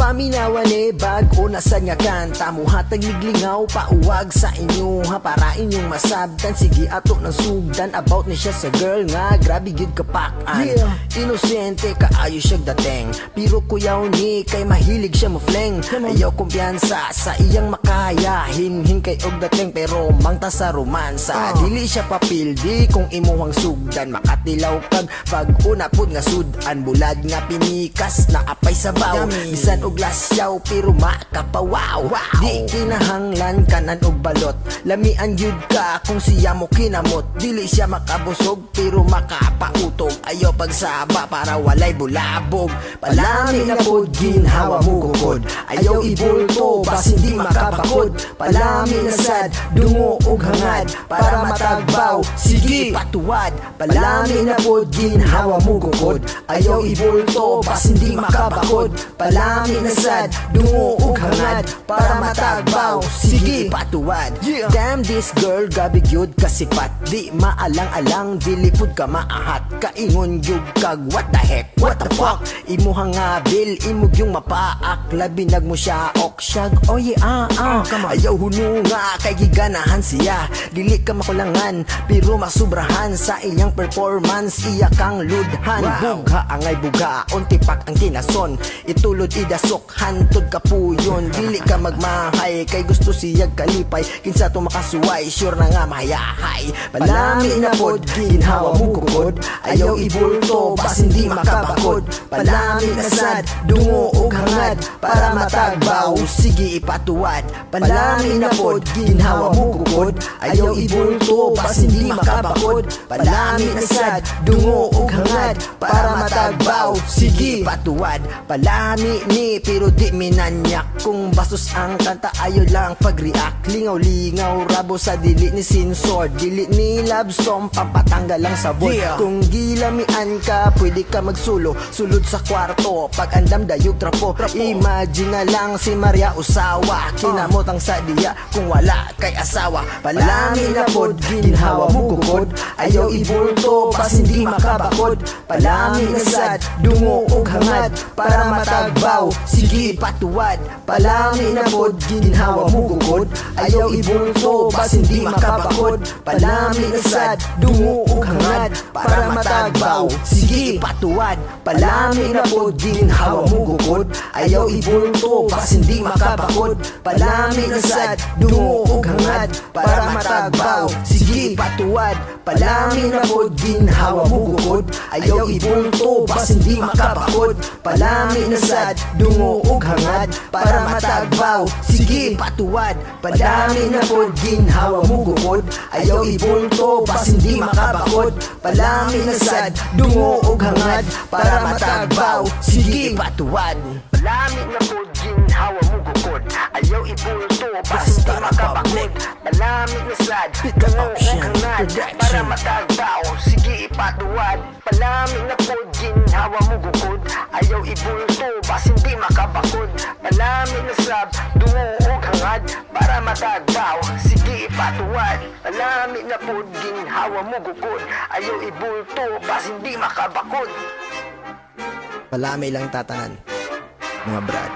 Paminawan bago nasad nga kanta mo hatag miglingaw pauwag sa inyo ha para inyong masabtan. Sige ato ng sugdan about ni siya sa girl nga grabe gyud kapakan. Inosente kaayo siya dating pero kuyaw ni kay mahilig siya mo fleng. Ayaw kumpiyansa sa iyang makaya hinhin kay og dating pero mangta sa romansa. Dili siya papildi kung imuhang sugdan makatilaw kag pag una pud nga sudan bulad nga pinikas na apay sabaw bisan og lasyaw pero makapawaw. Di kinahanglan kanan og balot lamian gyud ka kung siya mo kinamot. Dili siya makabusog pero makapautog. Ayaw pagsaba para walay bulabog. Palami na pod ginhawa mo gugod. Ayaw ibulto bas hindi makabakod. Palami na sad dungo og hangad para matagbaw sige patuwad. Palami na pod ginhawa mo gugod. Ayaw ibulto bas hindi makabakod. Palami na sad dungo og hangad para matagbaw sige patuwad. Damn this girl gabi gyud kasipat. Di maalang-alang dili pud ka maahat. Kaingon gyud kag what the heck what the fuck. Imuhang ngabil imog yung mapaak labi nagmo siya ok syag oh yeah ayaw hununga kay giganahan siya. Dili ka makulangan pero masubrahan sa iyang performance. Iya kang ludhan bugha angay buga ontipak ang kinason. Itulod idasok hantod kapuyon. Dili ka magmahay kay gusto siyag kalipay kinsa to makasuway sure na nga mahayahay. Palami na pod ginhawa mo gugod. Ayaw ibulto bas hindi makabakod. Palami na sad dungo og hangad para matagbaw sige ipatuwad. Palami na pod ginhawa mo gugod. Ayaw ibulto bas hindi makabakod. Palami na sad dungo og hangad para matagbaw sige patuwad. Palami ni pero di minanyak kung bastos ang kanta ayaw lang pag-react. Lingaw-lingaw rabo sa dili ni sinsor. Dili ni love song pampatanggal lang sabon. Kung gilamian ka pwede ka magsulo sulod sa kwarto pag andam dayog trapo. Imagine na lang si Maria Usawa kinamot ang sadiya kung wala kay asawa. Palami na pod ginhawa mo gugod. Ayaw ibulto bas hindi makabakod. Palami na sad dungo og hangad para matagbaw sige patuwad. Palami na pod ginhawa mo gugod. Ayaw ibulto bas hindi makabakod. Palami na sad dungo og hangad para matagbaw sige patuwad. Palami na pod ginhawa mo gugod. Ayaw ibulto bas hindi makabakod. Palami na sad dungo og hangad para matagbaw sige patuwad. Palami na pod ginhawa mo gugod. Ayaw ibulto bas hindi makabakod. Palami na sad dungo og hangad para matagbaw sige patuwad. Palami na pod ginhawa mo gugod. Ayaw ibulto bas hindi makabakod. Palami na sad dungo og hangad para matagbaw sige patuwad. Palami na pod ginhawa mo gugod. Ayaw ibulto bas hindi makabakod. Palami na sad dungo og hangad para matagbaw sige patuwad. Palami na pod ginhawa mo gugod. Ayaw ibulto bas hindi makabakod. Palami na sad dungo og hangad para matagbaw sige patuwad. Palami na pod ginhawa mo gugod. Ayaw ibulto bas hindi makabakod. Palami lang tatanan mga brad.